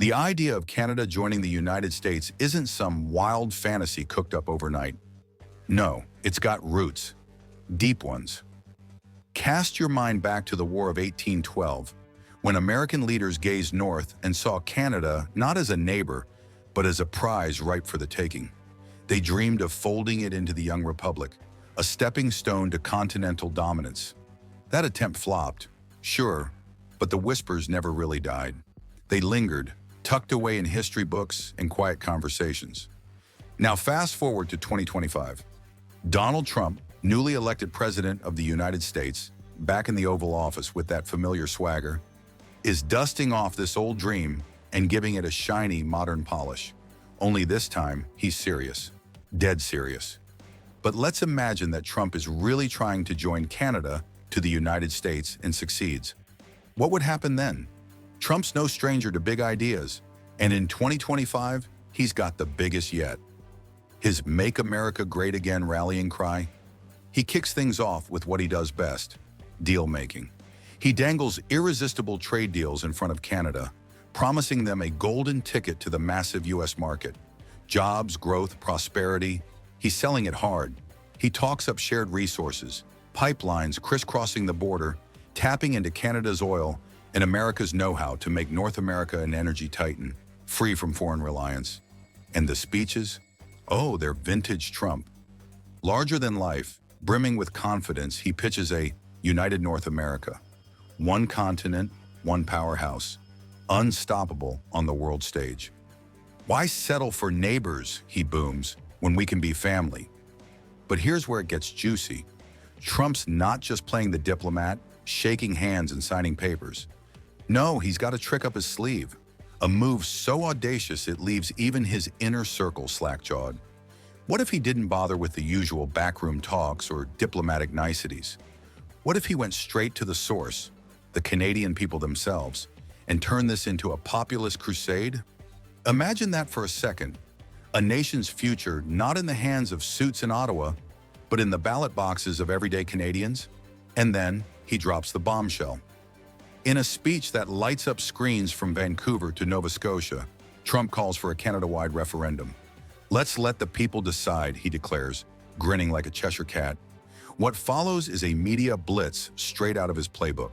The idea of Canada joining the United States isn't some wild fantasy cooked up overnight. No, it's got roots, deep ones. Cast your mind back to the War of 1812, when American leaders gazed north and saw Canada not as a neighbor, but as a prize ripe for the taking. They dreamed of folding it into the young republic, a stepping stone to continental dominance. That attempt flopped, sure, but the whispers never really died. They lingered, tucked away in history books and quiet conversations. Now fast forward to 2025. Donald Trump, newly elected president of the United States, back in the Oval Office with that familiar swagger, is dusting off this old dream and giving it a shiny, modern polish. Only this time, he's serious. Dead serious. But let's imagine that Trump is really trying to join Canada to the United States and succeeds. What would happen then? Trump's no stranger to big ideas, and in 2025, he's got the biggest yet. His Make America Great Again rallying cry. He kicks things off with what he does best, deal-making. He dangles irresistible trade deals in front of Canada, promising them a golden ticket to the massive U.S. market. Jobs, growth, prosperity. He's selling it hard. He talks up shared resources, pipelines crisscrossing the border, tapping into Canada's oil and America's know-how to make North America an energy titan, free from foreign reliance. And the speeches? Oh, they're vintage Trump. Larger than life, brimming with confidence, he pitches a united North America. One continent, one powerhouse. Unstoppable on the world stage. Why settle for neighbors, he booms, when we can be family? But here's where it gets juicy. Trump's not just playing the diplomat, shaking hands and signing papers. No, he's got a trick up his sleeve. A move so audacious it leaves even his inner circle slack-jawed. What if he didn't bother with the usual backroom talks or diplomatic niceties? What if he went straight to the source, the Canadian people themselves, and turned this into a populist crusade? Imagine that for a second. A nation's future not in the hands of suits in Ottawa, but in the ballot boxes of everyday Canadians. And then he drops the bombshell. In a speech that lights up screens from Vancouver to Nova Scotia, Trump calls for a Canada-wide referendum. Let's let the people decide, he declares, grinning like a Cheshire cat. What follows is a media blitz straight out of his playbook.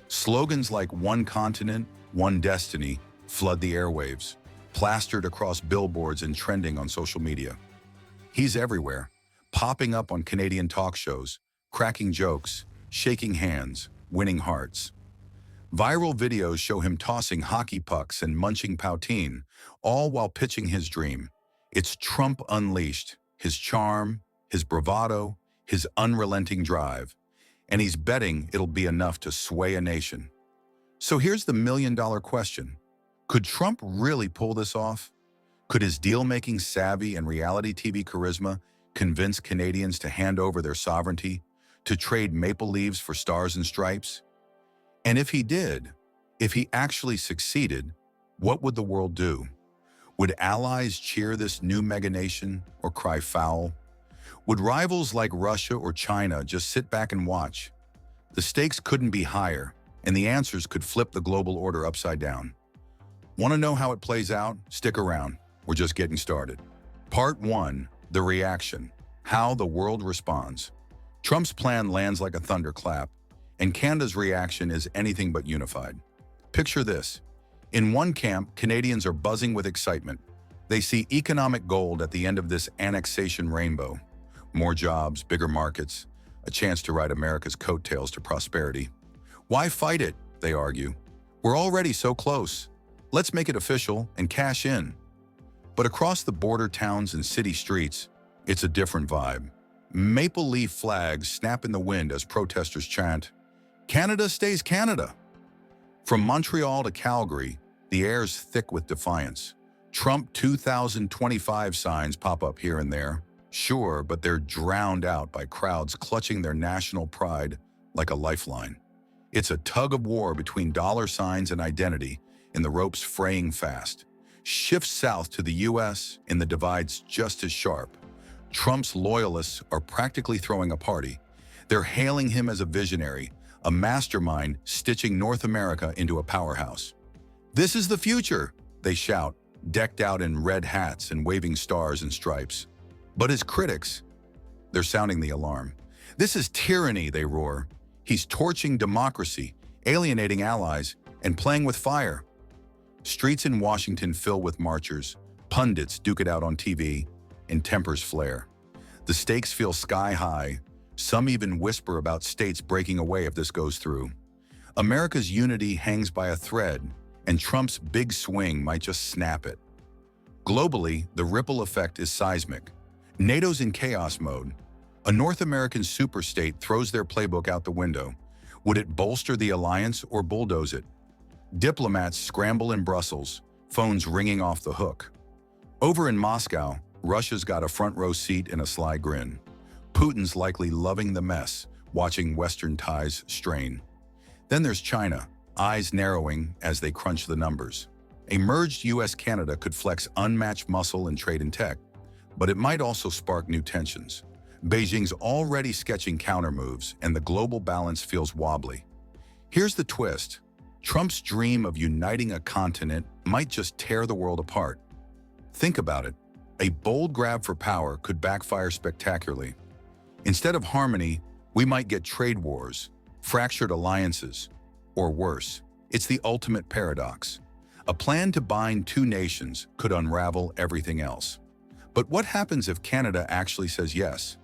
Slogans like "One Continent, One Destiny" flood the airwaves, plastered across billboards and trending on social media. He's everywhere, popping up on Canadian talk shows, cracking jokes, shaking hands, winning hearts. Viral videos show him tossing hockey pucks and munching poutine, all while pitching his dream. It's Trump unleashed, his charm, his bravado, his unrelenting drive. And he's betting it'll be enough to sway a nation. So here's the million-dollar question. Could Trump really pull this off? Could his deal-making savvy and reality TV charisma convince Canadians to hand over their sovereignty, to trade maple leaves for stars and stripes? And if he did, if he actually succeeded, what would the world do? Would allies cheer this new mega-nation or cry foul? Would rivals like Russia or China just sit back and watch? The stakes couldn't be higher, and the answers could flip the global order upside down. Want to know how it plays out? Stick around. We're just getting started. Part 1. The reaction. How the world responds. Trump's plan lands like a thunderclap, and Canada's reaction is anything but unified. Picture this. In one camp, Canadians are buzzing with excitement. They see economic gold at the end of this annexation rainbow. More jobs, bigger markets, a chance to ride America's coattails to prosperity. Why fight it, they argue. We're already so close. Let's make it official and cash in. But across the border towns and city streets, it's a different vibe. Maple leaf flags snap in the wind as protesters chant, "Canada stays Canada." From Montreal to Calgary, the air's thick with defiance. Trump 2025 signs pop up here and there. Sure, but they're drowned out by crowds clutching their national pride like a lifeline. It's a tug of war between dollar signs and identity, and the ropes fraying fast. Shift south to the U.S., and the divide's just as sharp. Trump's loyalists are practically throwing a party. They're hailing him as a visionary, a mastermind stitching North America into a powerhouse. This is the future, they shout, decked out in red hats and waving stars and stripes. But his critics, they're sounding the alarm. This is tyranny, they roar. He's torching democracy, alienating allies, and playing with fire. Streets in Washington fill with marchers. Pundits duke it out on TV, and tempers flare. The stakes feel sky high. Some even whisper about states breaking away if this goes through. America's unity hangs by a thread, and Trump's big swing might just snap it. Globally, the ripple effect is seismic. NATO's in chaos mode. A North American superstate throws their playbook out the window. Would it bolster the alliance or bulldoze it? Diplomats scramble in Brussels, phones ringing off the hook. Over in Moscow, Russia's got a front row seat and a sly grin. Putin's likely loving the mess, watching Western ties strain. Then there's China, eyes narrowing as they crunch the numbers. A merged US-Canada could flex unmatched muscle in trade and tech, but it might also spark new tensions. Beijing's already sketching countermoves, and the global balance feels wobbly. Here's the twist. Trump's dream of uniting a continent might just tear the world apart. Think about it. A bold grab for power could backfire spectacularly. Instead of harmony, we might get trade wars, fractured alliances, or worse. It's the ultimate paradox. A plan to bind two nations could unravel everything else. But what happens if Canada actually says yes?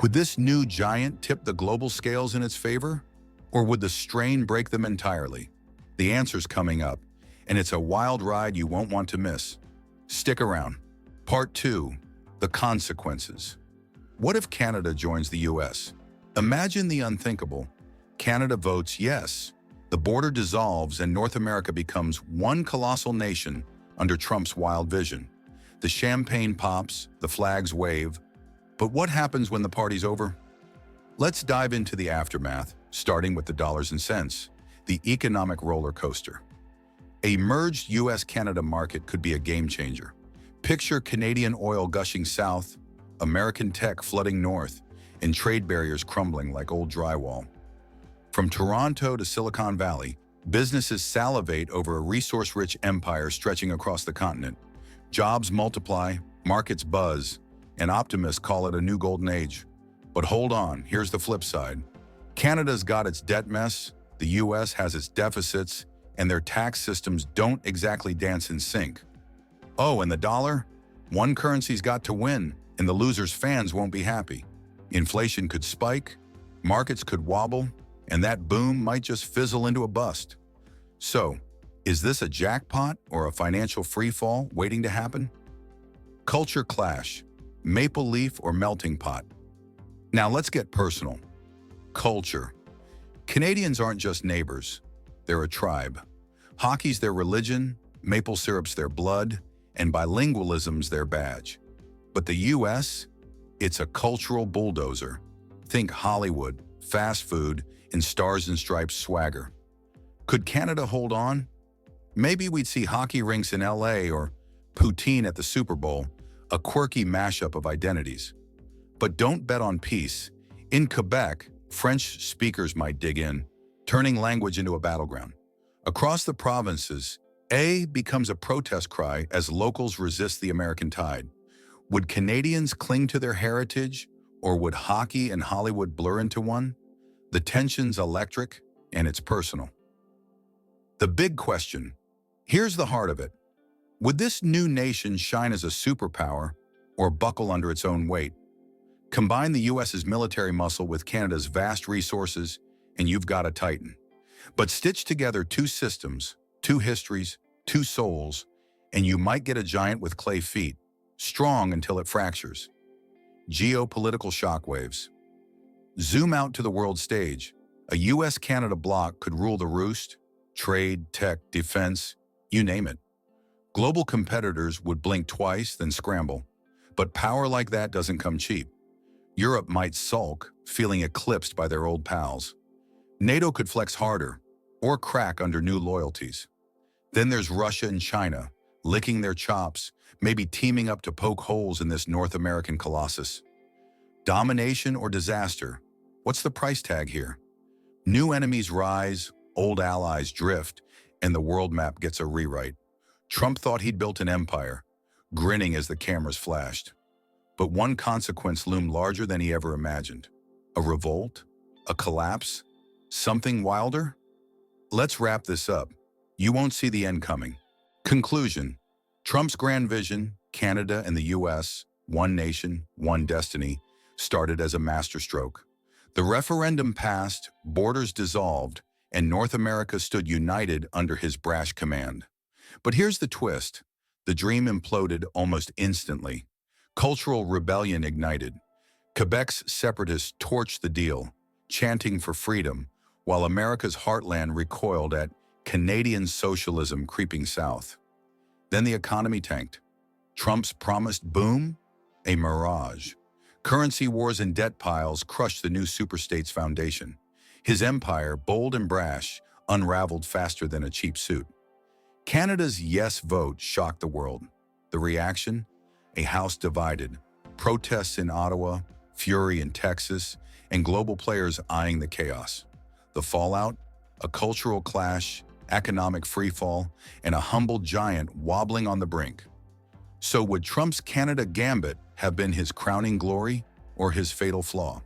Would this new giant tip the global scales in its favor? Or would the strain break them entirely? The answer's coming up, and it's a wild ride you won't want to miss. Stick around. Part 2. The consequences. What if Canada joins the US? Imagine the unthinkable. Canada votes yes. The border dissolves and North America becomes one colossal nation under Trump's wild vision. The champagne pops, the flags wave. But what happens when the party's over? Let's dive into the aftermath, starting with the dollars and cents, the economic roller coaster. A merged US-Canada market could be a game changer. Picture Canadian oil gushing south, American tech flooding north, and trade barriers crumbling like old drywall. From Toronto to Silicon Valley, businesses salivate over a resource-rich empire stretching across the continent. Jobs multiply, markets buzz, and optimists call it a new golden age. But hold on, here's the flip side. Canada's got its debt mess, the US has its deficits, and their tax systems don't exactly dance in sync. Oh, and the dollar? One currency's got to win, and the loser's fans won't be happy. Inflation could spike, markets could wobble, and that boom might just fizzle into a bust. So, is this a jackpot or a financial freefall waiting to happen? Culture clash, maple leaf or melting pot. Now let's get personal. Culture. Canadians aren't just neighbors, they're a tribe. Hockey's their religion, maple syrup's their blood, and bilingualism's their badge. But the US? It's a cultural bulldozer. Think Hollywood, fast food, and stars and stripes swagger. Could Canada hold on? Maybe we'd see hockey rinks in LA or poutine at the Super Bowl, a quirky mashup of identities. But don't bet on peace. In Quebec, French speakers might dig in, turning language into a battleground. Across the provinces, A becomes a protest cry as locals resist the American tide. Would Canadians cling to their heritage, or would hockey and Hollywood blur into one? The tension's electric, and it's personal. The big question. Here's the heart of it. Would this new nation shine as a superpower or buckle under its own weight? Combine the US's military muscle with Canada's vast resources, and you've got a titan. But stitch together two systems, two histories, two souls, and you might get a giant with clay feet, strong until it fractures. Geopolitical shockwaves. Zoom out to the world stage. A US-Canada bloc could rule the roost, trade, tech, defense, you name it. Global competitors would blink twice, then scramble. But power like that doesn't come cheap. Europe might sulk, feeling eclipsed by their old pals. NATO could flex harder, or crack under new loyalties. Then there's Russia and China, licking their chops, maybe teaming up to poke holes in this North American colossus. Domination or disaster? What's the price tag here? New enemies rise, old allies drift, and the world map gets a rewrite. Trump thought he'd built an empire, grinning as the cameras flashed. But one consequence loomed larger than he ever imagined. A revolt? A collapse? Something wilder? Let's wrap this up. You won't see the end coming. Conclusion. Trump's grand vision, Canada and the U.S., one nation, one destiny, started as a masterstroke. The referendum passed, borders dissolved, and North America stood united under his brash command. But here's the twist. The dream imploded almost instantly. Cultural rebellion ignited. Quebec's separatists torched the deal, chanting for freedom, while America's heartland recoiled at Canadian socialism creeping south. Then the economy tanked. Trump's promised boom? A mirage. Currency wars and debt piles crushed the new superstate's foundation. His empire, bold and brash, unraveled faster than a cheap suit. Canada's yes vote shocked the world. The reaction? A House divided. Protests in Ottawa, fury in Texas, and global players eyeing the chaos. The fallout? A cultural clash, economic freefall, and a humble giant wobbling on the brink. So would Trump's Canada gambit have been his crowning glory or his fatal flaw?